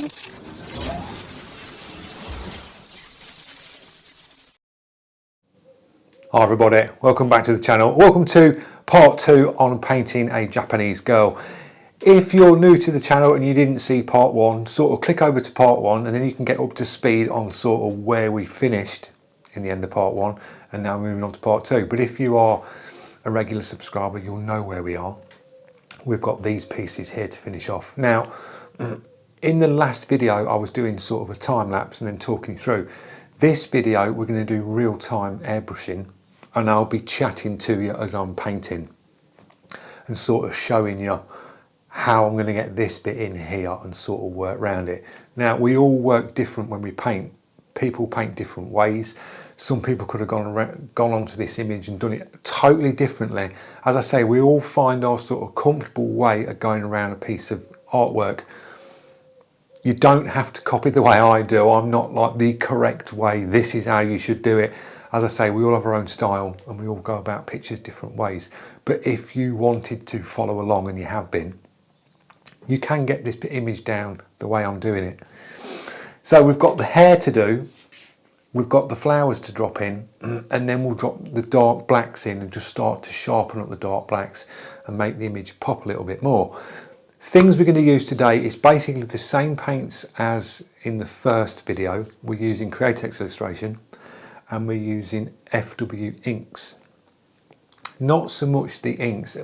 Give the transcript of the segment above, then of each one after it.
Hi everybody, welcome back to the channel. Welcome to part 2 on painting a Japanese girl. If you're new to the channel and you didn't see part 1, sort of click over to part 1 and then you can get up to speed on sort of where we finished in the end of part 1 and now moving on to part 2. But if you are a regular subscriber, you'll know where we are. We've got these pieces here to finish off. Now, in the last video I was doing sort of a time lapse and then talking through. This video we're going to do real-time airbrushing. And I'll be chatting to you as I'm painting and sort of showing you how I'm going to get this bit in here and sort of work around it. Now, we all work different when we paint. People paint different ways. Some people could have gone onto this image and done it totally differently. As I say, we all find our sort of comfortable way of going around a piece of artwork. You don't have to copy the way I do. I'm not like the correct way. This is how you should do it. As I say, we all have our own style and we all go about pictures different ways. But if you wanted to follow along, and you have been, you can get this image down the way I'm doing it. So we've got the hair to do, we've got the flowers to drop in, and then we'll drop the dark blacks in and just start to sharpen up the dark blacks and make the image pop a little bit more. Things we're going to use today is basically the same paints as in the first video. We're using Createx illustration. And we're using FW inks. Not so much the inks,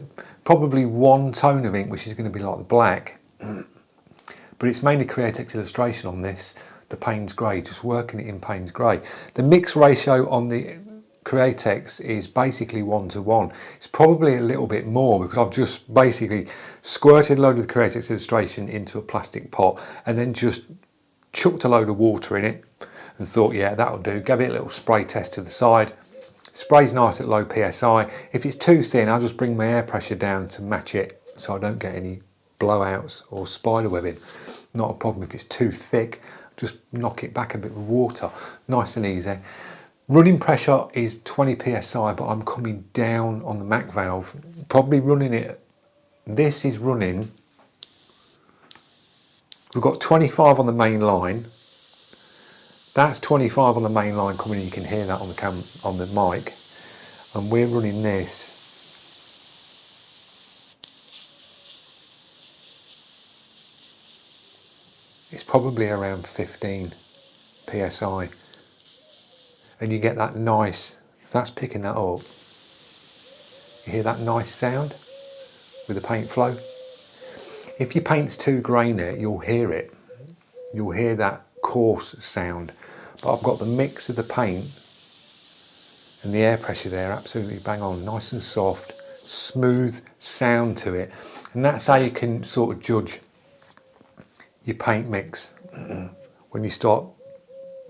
probably one tone of ink which is going to be like the black, but it's mainly Createx illustration on this, the Payne's Grey, just working it in Payne's Grey. The mix ratio on the Createx is basically 1:1. It's probably a little bit more because I've just basically squirted a load of the Createx illustration into a plastic pot and then just chucked a load of water in it and thought, yeah, that'll do. Gave it a little spray test to the side. Spray's nice at low PSI. If it's too thin, I'll just bring my air pressure down to match it so I don't get any blowouts or spider webbing. Not a problem. If it's too thick, just knock it back a bit with water. Nice and easy. Running pressure is 20 PSI, but I'm coming down on the Mac valve. Probably running it, this is running, we've got 25 on the main line. That's 25 on the main line coming in, you can hear that on the mic, and we're running this. It's probably around 15 PSI, and you get that nice, that's picking that up. You hear that nice sound with the paint flow. If your paint's too grainy, you'll hear it. You'll hear that coarse sound. But I've got the mix of the paint and the air pressure there absolutely bang on, nice and soft, smooth sound to it. And that's how you can sort of judge your paint mix. When you start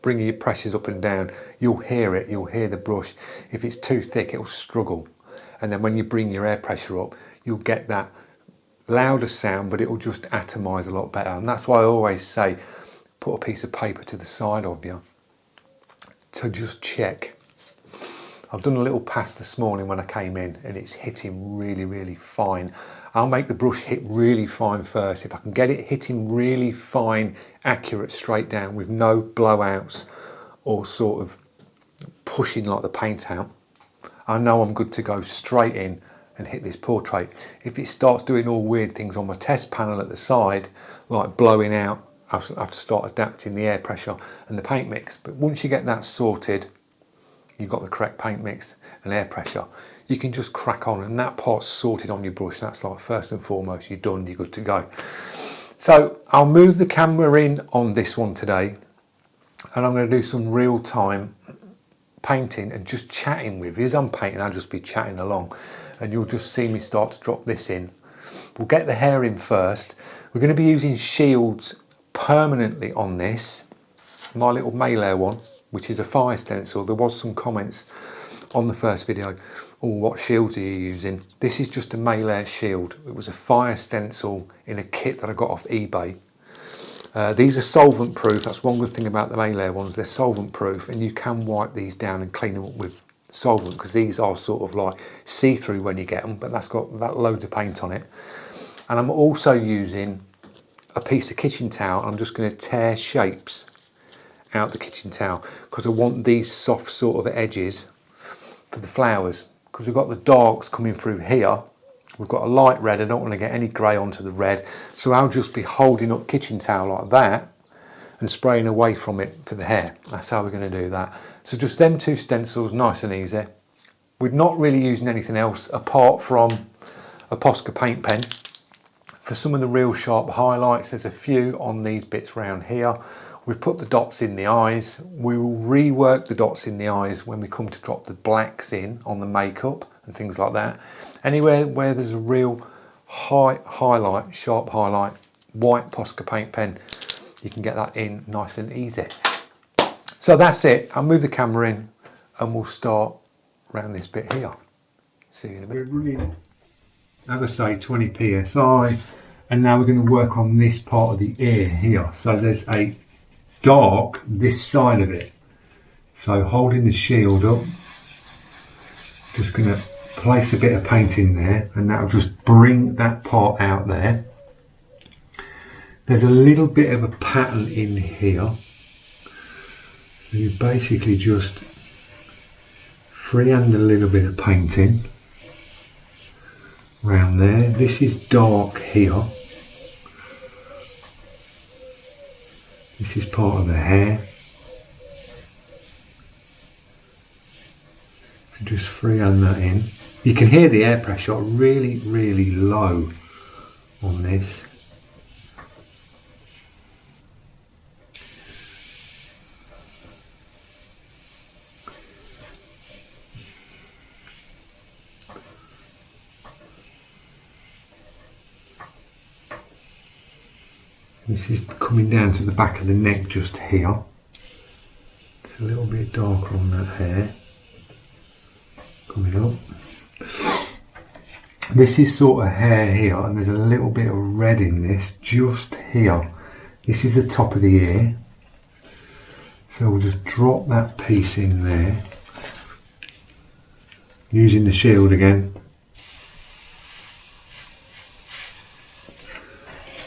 bringing your pressures up and down, you'll hear it, you'll hear the brush. If it's too thick, it'll struggle. And then when you bring your air pressure up, you'll get that louder sound, but it'll just atomize a lot better. And that's why I always say, put a piece of paper to the side of you to just check. I've done a little pass this morning when I came in and it's hitting really, really fine. I'll make the brush hit really fine first. If I can get it hitting really fine, accurate, straight down with no blowouts or sort of pushing like the paint out, I know I'm good to go straight in and hit this portrait. If it starts doing all weird things on my test panel at the side, like blowing out, I have to start adapting the air pressure and the paint mix. But once you get that sorted, you've got the correct paint mix and air pressure, you can just crack on, and that part's sorted on your brush. That's like first and foremost, you're done, you're good to go. So I'll move the camera in on this one today, and I'm going to do some real-time painting and just chatting with you. As I'm painting, I'll just be chatting along, and you'll just see me start to drop this in. We'll get the hair in first. We're going to be using shields permanently on this, my little Malair one, which is a fire stencil. There was some comments on the first video, oh, what shields are you using? This is just a Malair shield. It was a fire stencil in a kit that I got off eBay. These are solvent proof. That's one good thing about the Malair ones, they're solvent proof, and you can wipe these down and clean them up with solvent, because these are sort of like see-through when you get them, but that's got that loads of paint on it. And I'm also using a piece of kitchen towel. I'm just going to tear shapes out the kitchen towel because I want these soft sort of edges for the flowers, because we've got the darks coming through here. We've got a light red. I don't want to get any grey onto the red, so I'll just be holding up kitchen towel like that and spraying away from it for the hair. That's how we're going to do that. So just them two stencils, nice and easy. We're not really using anything else apart from a Posca paint pen. For some of the real sharp highlights, there's a few on these bits around here. We've put the dots in the eyes. We will rework the dots in the eyes when we come to drop the blacks in on the makeup and things like that. Anywhere where there's a real highlight, sharp highlight, white Posca paint pen, you can get that in nice and easy. So that's it. I'll move the camera in and we'll start around this bit here. See you in a bit. We're running, as I say, 20 psi, and now we're going to work on this part of the ear here. So there's a dark this side of it. So holding the shield up, just going to place a bit of paint in there, and that'll just bring that part out there. There's a little bit of a pattern in here, so you basically just freehand a little bit of painting around there. This is dark here. This is part of the hair. So just freehand that in. You can hear the air pressure really, really low on this. This is coming down to the back of the neck just here. It's a little bit darker on that hair. Coming up. This is sort of hair here, and there's a little bit of red in this just here. This is the top of the ear. So we'll just drop that piece in there. Using the shield again.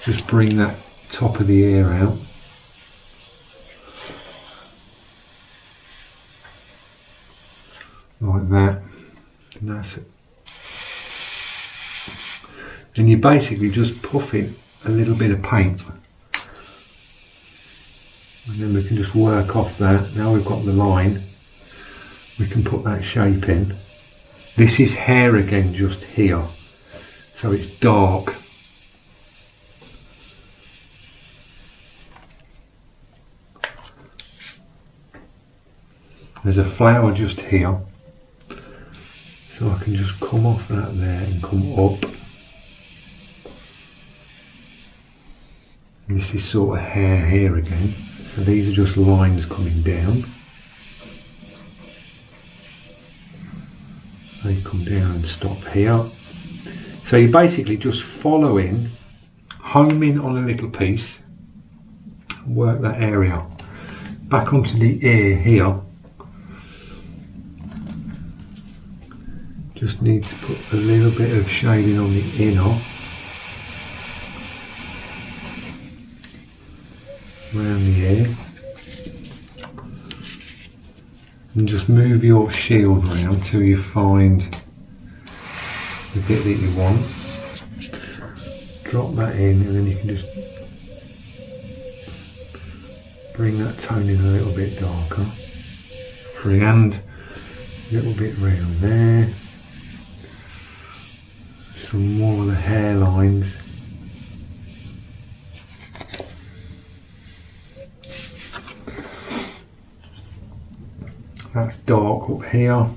Just bring that top of the ear out. Like that. And that's it. And you basically just puff in a little bit of paint. And then we can just work off that. Now we've got the line, we can put that shape in. This is hair again just here. So it's dark. There's a flower just here, so I can just come off that there and come up. And this is sort of hair here again, so these are just lines coming down. They come down and stop here. So you're basically just following, home in on a little piece, work that area. Back onto the ear here. Just need to put a little bit of shading on the inner, around the ear, and just move your shield around till you find the bit that you want. Drop that in, and then you can just bring that tone in a little bit darker. Freehand, a little bit round there. Some more of the hairlines. That's dark up here.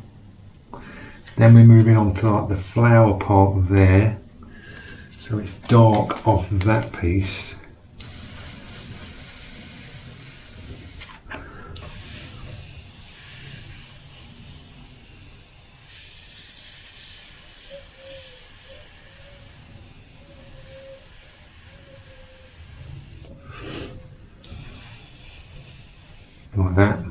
Then we're moving on to like the flower part there. So it's dark off of that piece. Like that.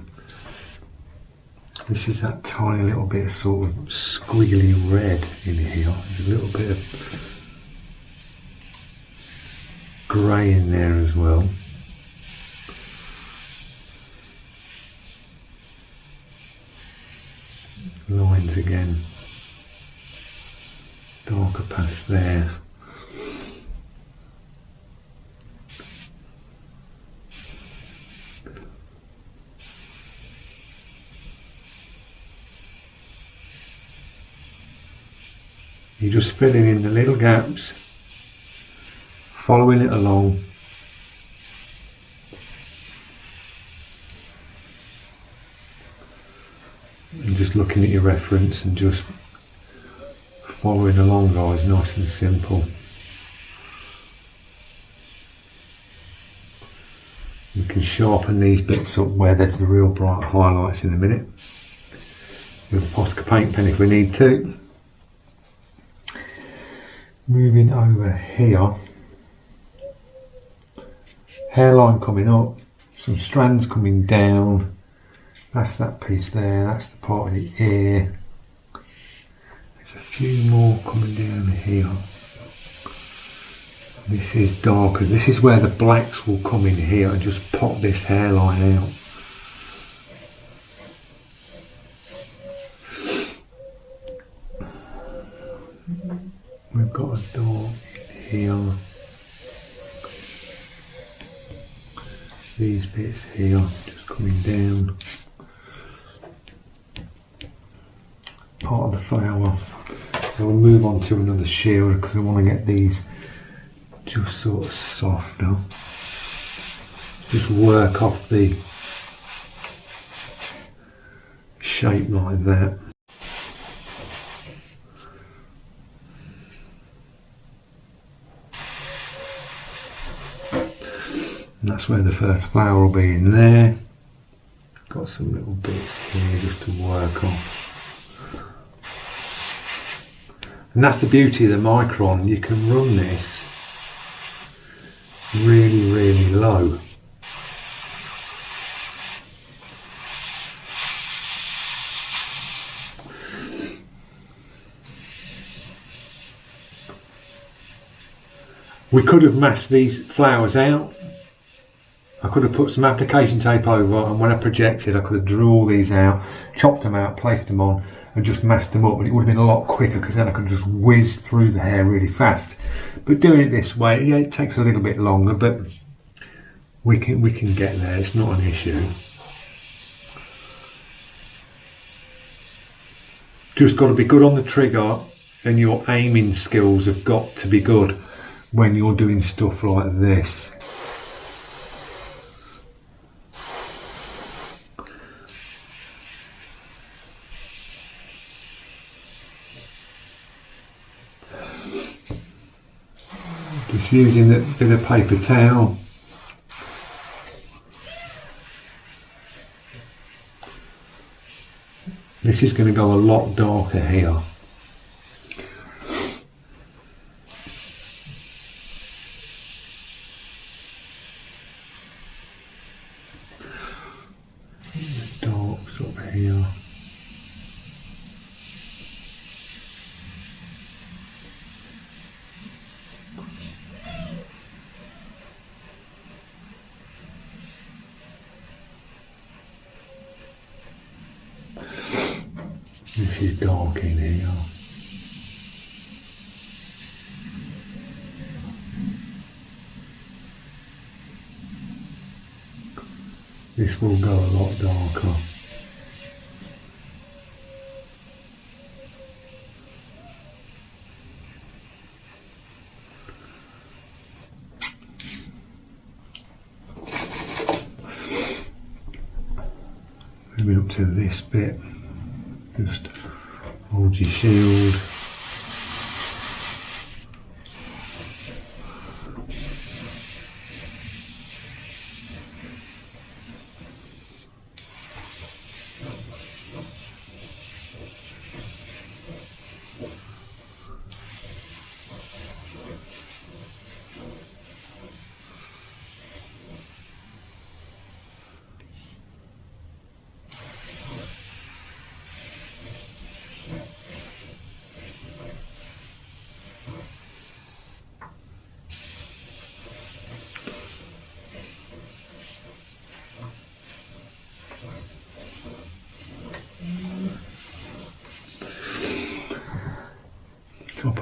This is that tiny little bit of sort of squiggly red in here. There's a little bit of grey in there as well. Lines again, darker past there. You're just filling in the little gaps, following it along. And just looking at your reference and just following along, guys, nice and simple. You can sharpen these bits up where there's the real bright highlights in a minute with a Posca paint pen if we need to. Moving over here, hairline coming up, some strands coming down. That's that piece there, that's the part of the ear. There's a few more coming down here. This is darker, this is where the blacks will come in here and just pop this hairline out. We've got a dark here. These bits here just coming down. Part of the flower. So we'll move on to another shield because I want to get these just sort of softer. Just work off the shape like that. And that's where the first flower will be in there. Got some little bits here just to work off. And that's the beauty of the Micron. You can run this really, really low. We could have masked these flowers out. I could have put some application tape over, and when I projected I could have drew all these out, chopped them out, placed them on and just masked them up, but it would have been a lot quicker because then I could just whiz through the hair really fast. But doing it this way, yeah, it takes a little bit longer, but we can get there, it's not an issue. Just got to be good on the trigger, and your aiming skills have got to be good when you're doing stuff like this. Just using that bit of paper towel. This is going to go a lot darker here. Dark sort of here. This is dark in here. This will go a lot darker. Moving up to this bit. Just hold your shield.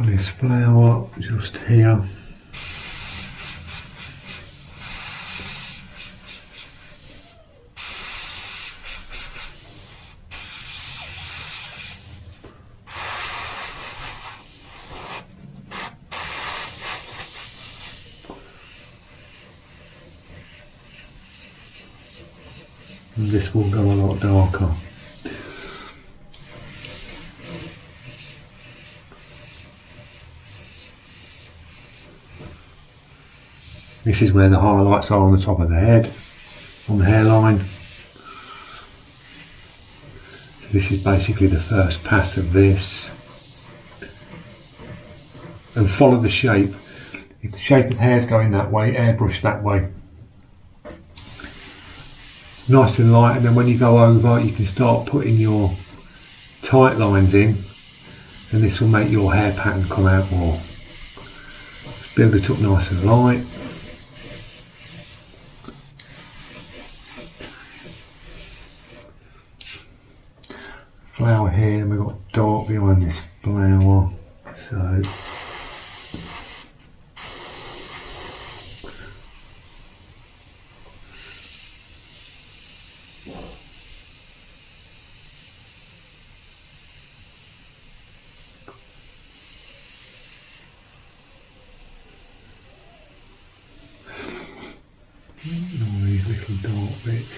Got this flower just here. And this will go a lot darker. This is where the highlights are on the top of the head, on the hairline. This is basically the first pass of this. And follow the shape. If the shape of the hair is going that way, airbrush that way. Nice and light, and then when you go over you can start putting your tight lines in, and this will make your hair pattern come out more. Just build it up nice and light. Flower here, and we've got dark behind this flower, so all these little dark bits.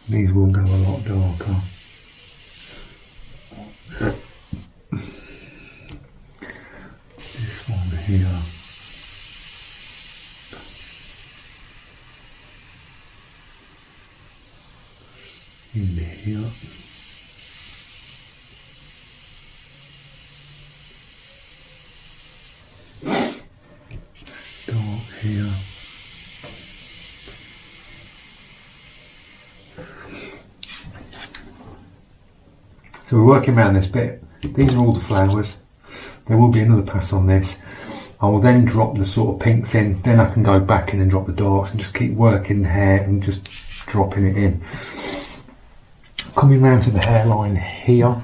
These will go a lot darker. This one here. In here. Dark here. So we're working around this bit. These are all the flowers. There will be another pass on this. I will then drop the sort of pinks in, then I can go back in and drop the darks and just keep working the hair and just dropping it in. Coming round to the hairline here.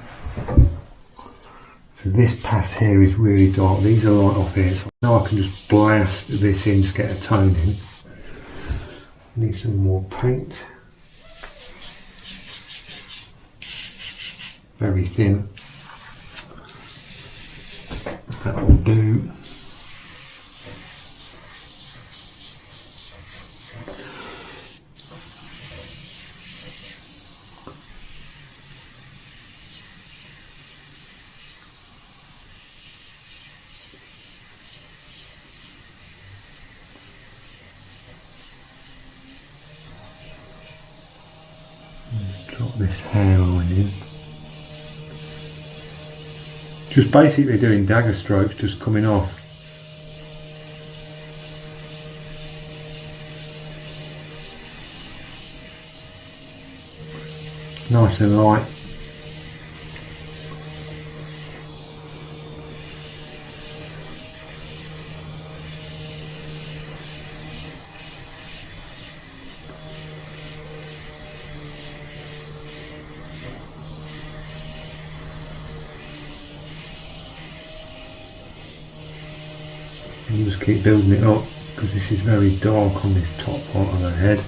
So this pass here is really dark. These are light off here, so now I can just blast this in, just get a tone in. Need some more paint. Very thin. That will do. Drop this hairline in. Just basically doing dagger strokes, just coming off. Nice and light. And just keep building it up because this is very dark on this top part of the head.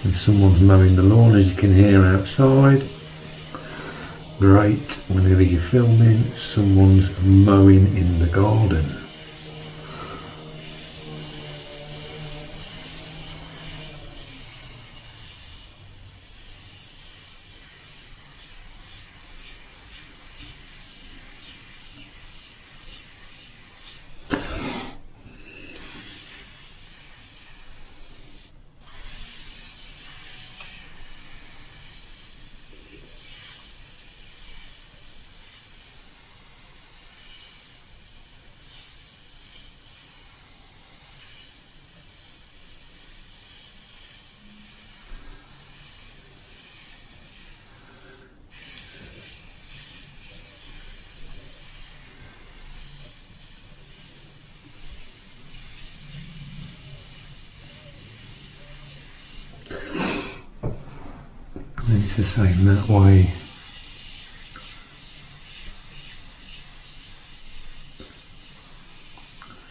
And someone's mowing the lawn, as you can hear outside. Great, whenever you're filming, someone's mowing in the garden. the same that way.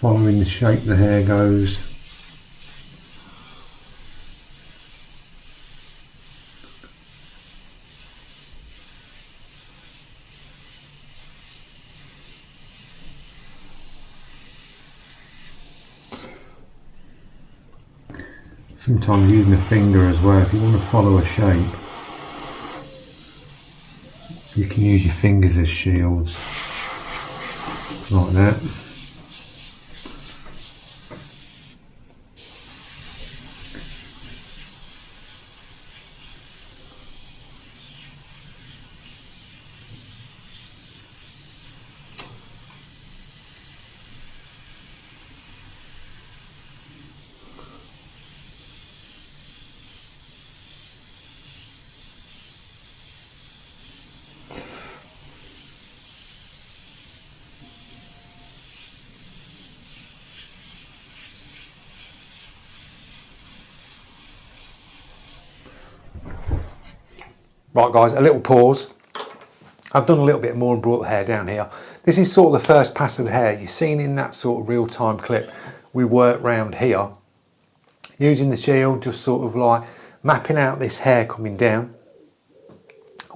Following the shape the hair goes. Sometimes using a finger as well, if you want to follow a shape, you can use your fingers as shields, like that. Right guys, a little pause. I've done a little bit more and brought the hair down here. This is sort of the first pass of the hair. You've seen in that sort of real-time clip, we work round here, using the shield, just sort of like mapping out this hair coming down.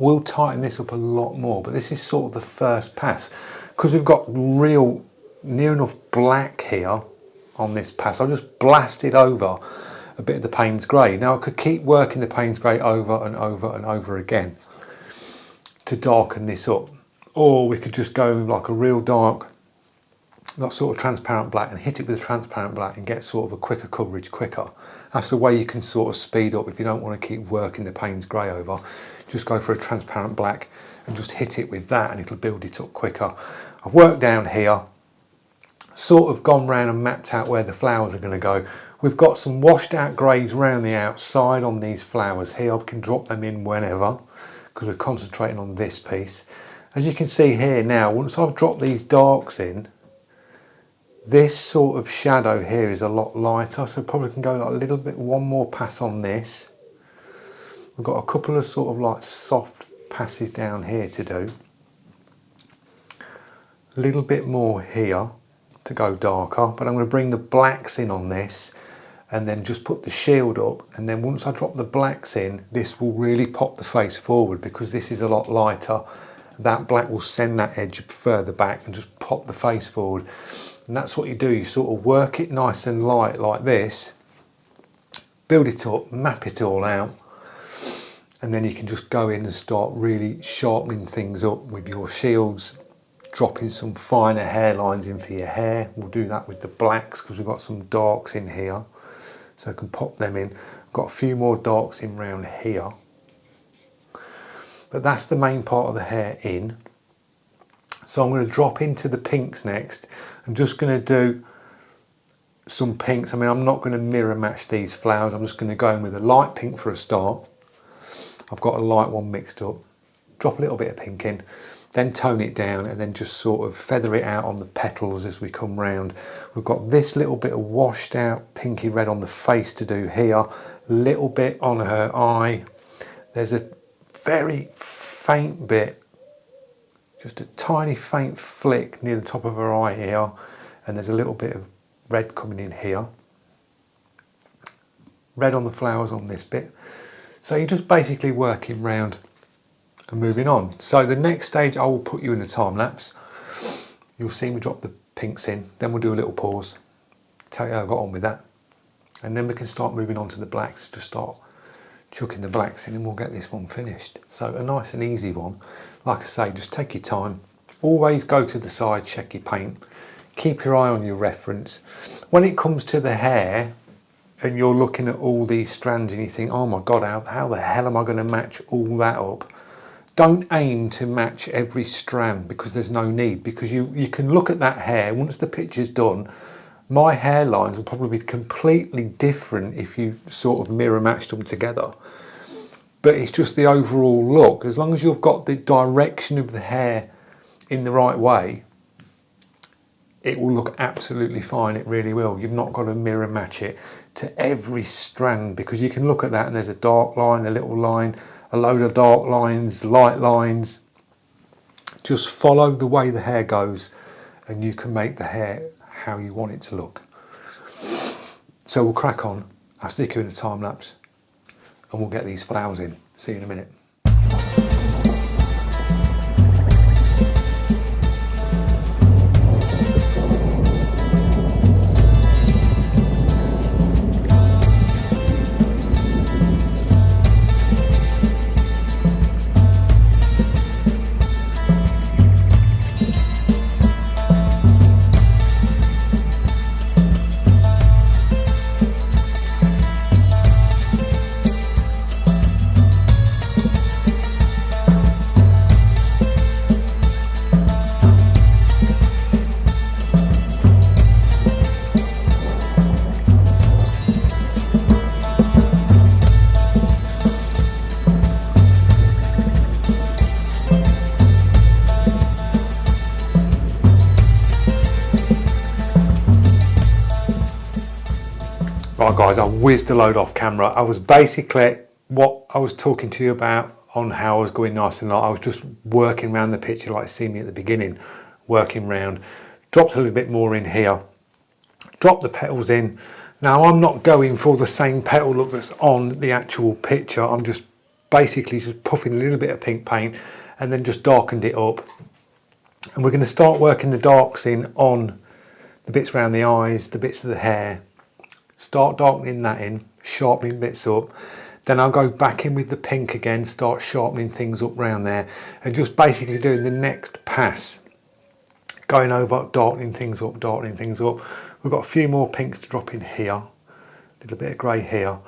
We'll tighten this up a lot more, but this is sort of the first pass. Because we've got real, near enough black here on this pass, I'll just blast it over a bit of the Payne's Grey. Now I could keep working the Payne's Grey over and over and over again to darken this up, or we could just go like a real dark, that sort of transparent black, and hit it with a transparent black and get sort of a quicker coverage quicker. That's the way you can sort of speed up if you don't want to keep working the Payne's Grey over. Just go for a transparent black and just hit it with that and it'll build it up quicker. I've worked down here, sort of gone round and mapped out where the flowers are going to go. We've got some washed out greys around the outside on these flowers here. I can drop them in whenever because we're concentrating on this piece. As you can see here now, once I've dropped these darks in, this sort of shadow here is a lot lighter, so probably can go like a little bit, one more pass on this. We've got a couple of sort of like soft passes down here to do. A little bit more here to go darker, but I'm going to bring the blacks in on this and then just put the shield up, and then once I drop the blacks in, this will really pop the face forward because this is a lot lighter. That black will send that edge further back and just pop the face forward. And that's what you do, you sort of work it nice and light like this, build it up, map it all out, and then you can just go in and start really sharpening things up with your shields, dropping some finer hairlines in for your hair. We'll do that with the blacks because we've got some darks in here, so I can pop them in. I've got a few more darks in round here, but that's the main part of the hair in. So I'm going to drop into the pinks next. I'm just going to do some pinks. I mean, I'm not going to mirror match these flowers. I'm just going to go in with a light pink for a start. I've got a light one mixed up. Drop a little bit of pink in, then tone it down, and then just sort of feather it out on the petals as we come round. We've got this little bit of washed out pinky red on the face to do here, a little bit on her eye. There's a very faint bit, just a tiny faint flick near the top of her eye here, and there's a little bit of red coming in here. Red on the flowers on this bit. So you're just basically working round and moving on. So the next stage, I will put you in a time lapse. You'll see me drop the pinks in, then we'll do a little pause, tell you how I got on with that, and then we can start moving on to the blacks. Just start chucking the blacks in and we'll get this one finished. So a nice and easy one. Like I say, just take your time. Always go to the side, check your paint. Keep your eye on your reference. When it comes to the hair and you're looking at all these strands and you think, oh my God, how the hell am I going to match all that up? Don't aim to match every strand because there's no need, because you can look at that hair, once the picture's done, my hairlines will probably be completely different if you sort of mirror matched them together. But it's just the overall look. As long as you've got the direction of the hair in the right way, it will look absolutely fine. It really will. You've not got to mirror match it to every strand, because you can look at that and there's a dark line, a little line, a load of dark lines, light lines. Just follow the way the hair goes and you can make the hair how you want it to look. So we'll crack on. I'll stick you in a time lapse and we'll get these flowers in. See you in a minute. Right guys, I whizzed a load off camera. I was basically, what I was talking to you about on how I was going nice and light, I was just working around the picture like you see me at the beginning, working round. Dropped a little bit more in here, dropped the petals in. Now I'm not going for the same petal look that's on the actual picture, I'm just basically just puffing a little bit of pink paint and then just darkened it up. And we're going to start working the darks in on the bits around the eyes, the bits of the hair. Start darkening that in, sharpening bits up. Then I'll go back in with the pink again, start sharpening things up around there and just basically doing the next pass. Going over, darkening things up, darkening things up. We've got a few more pinks to drop in here. A little bit of grey here.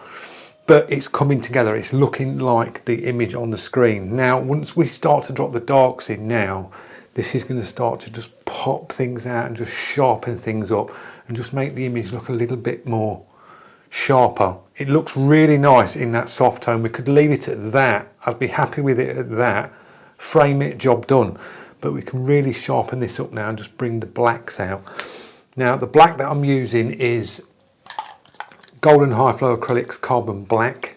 But it's coming together, it's looking like the image on the screen. Now, once we start to drop the darks in now, this is going to start to just pop things out and just sharpen things up and just make the image look a little bit more sharper. It looks really nice in that soft tone. We could leave it at that. I'd be happy with it at that. Frame it, job done. But we can really sharpen this up now and just bring the blacks out. Now the black that I'm using is Golden High Flow Acrylics Carbon Black.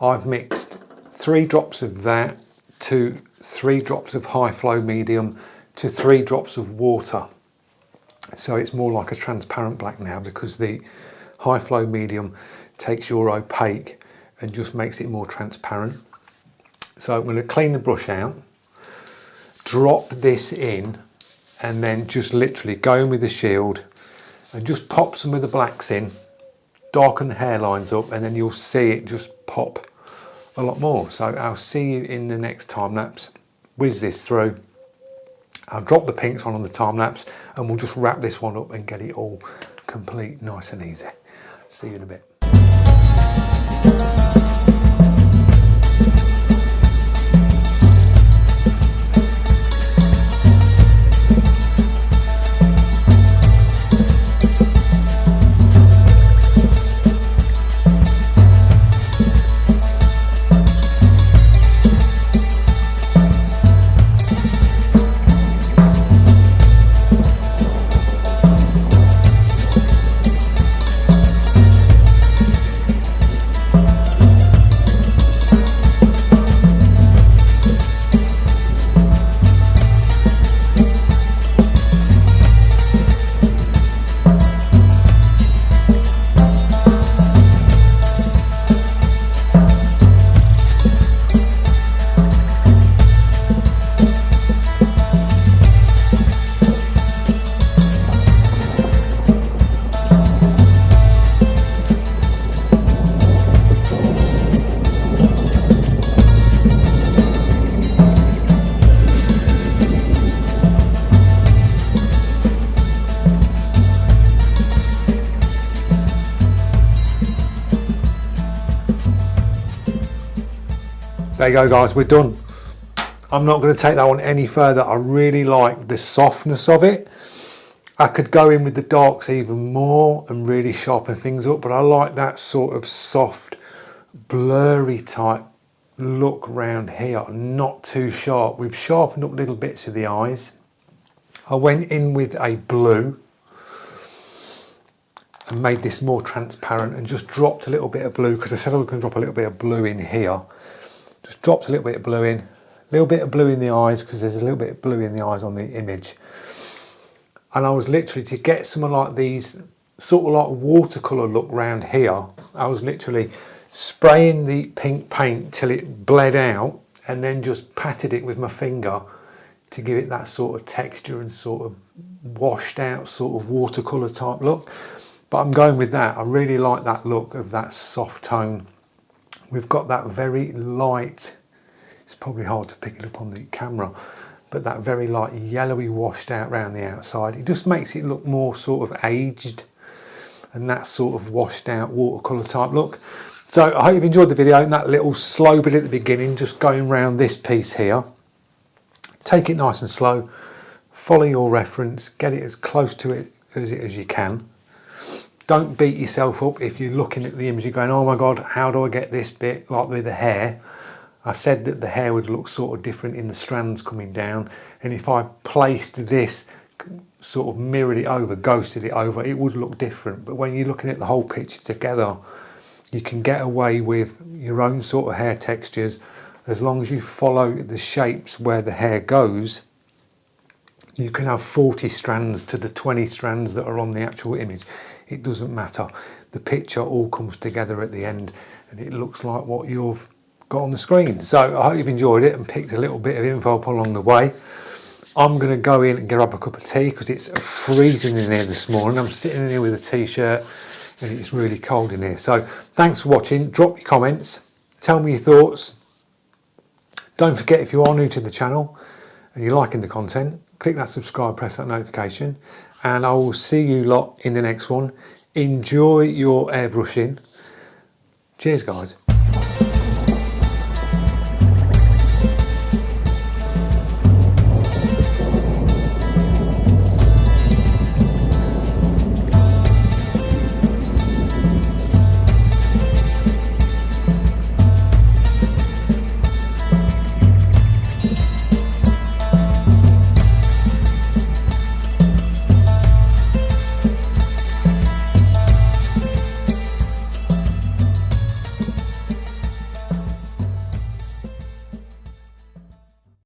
I've mixed 3 drops of that to 3 drops of High Flow Medium to 3 drops of water. So it's more like a transparent black now because the High Flow Medium takes your opaque and just makes it more transparent. So I'm going to clean the brush out, drop this in and then just literally go in with the shield and just pop some of the blacks in, darken the hairlines up and then you'll see it just pop a lot more. So I'll see you in the next time lapse. Whiz this through. I'll drop the pinks on the time lapse and we'll just wrap this one up and get it all complete, nice and easy. See you in a bit. There you go guys, we're done. I'm not going to take that one any further. I really like the softness of it. I could go in with the darks even more and really sharpen things up, but I like that sort of soft, blurry type look round here, not too sharp. We've sharpened up little bits of the eyes. I went in with a blue and made this more transparent and just dropped a little bit of blue because I said I was going to drop a little bit of blue in here. Just dropped a little bit of blue in, a little bit of blue in the eyes because there's a little bit of blue in the eyes on the image. And I was literally, to get someone like these, sort of like watercolour look round here, I was literally spraying the pink paint till it bled out and then just patted it with my finger to give it that sort of texture and sort of washed out sort of watercolour type look. But I'm going with that. I really like that look of that soft tone. We've got that very light, it's probably hard to pick it up on the camera, but that very light yellowy washed out around the outside. It just makes it look more sort of aged and that sort of washed out watercolour type look. So I hope you've enjoyed the video and that little slow bit at the beginning, just going around this piece here. Take it nice and slow, follow your reference, get it as close to it as you can. Don't beat yourself up if you're looking at the image, you're going, oh my God, how do I get this bit, like with the hair? I said that the hair would look sort of different in the strands coming down, and if I placed this, sort of mirrored it over, ghosted it over, it would look different. But when you're looking at the whole picture together, you can get away with your own sort of hair textures as long as you follow the shapes where the hair goes. You can have 40 strands to the 20 strands that are on the actual image. It doesn't matter. The picture all comes together at the end and it looks like what you've got on the screen. So I hope you've enjoyed it and picked a little bit of info up along the way. I'm going to go in and grab a cup of tea because it's freezing in here this morning. I'm sitting in here with a t-shirt and it's really cold in here. So thanks for watching. Drop your comments. Tell me your thoughts. Don't forget, if you are new to the channel and you're liking the content, click that subscribe, press that notification, and I will see you lot in the next one. Enjoy your airbrushing. Cheers, guys.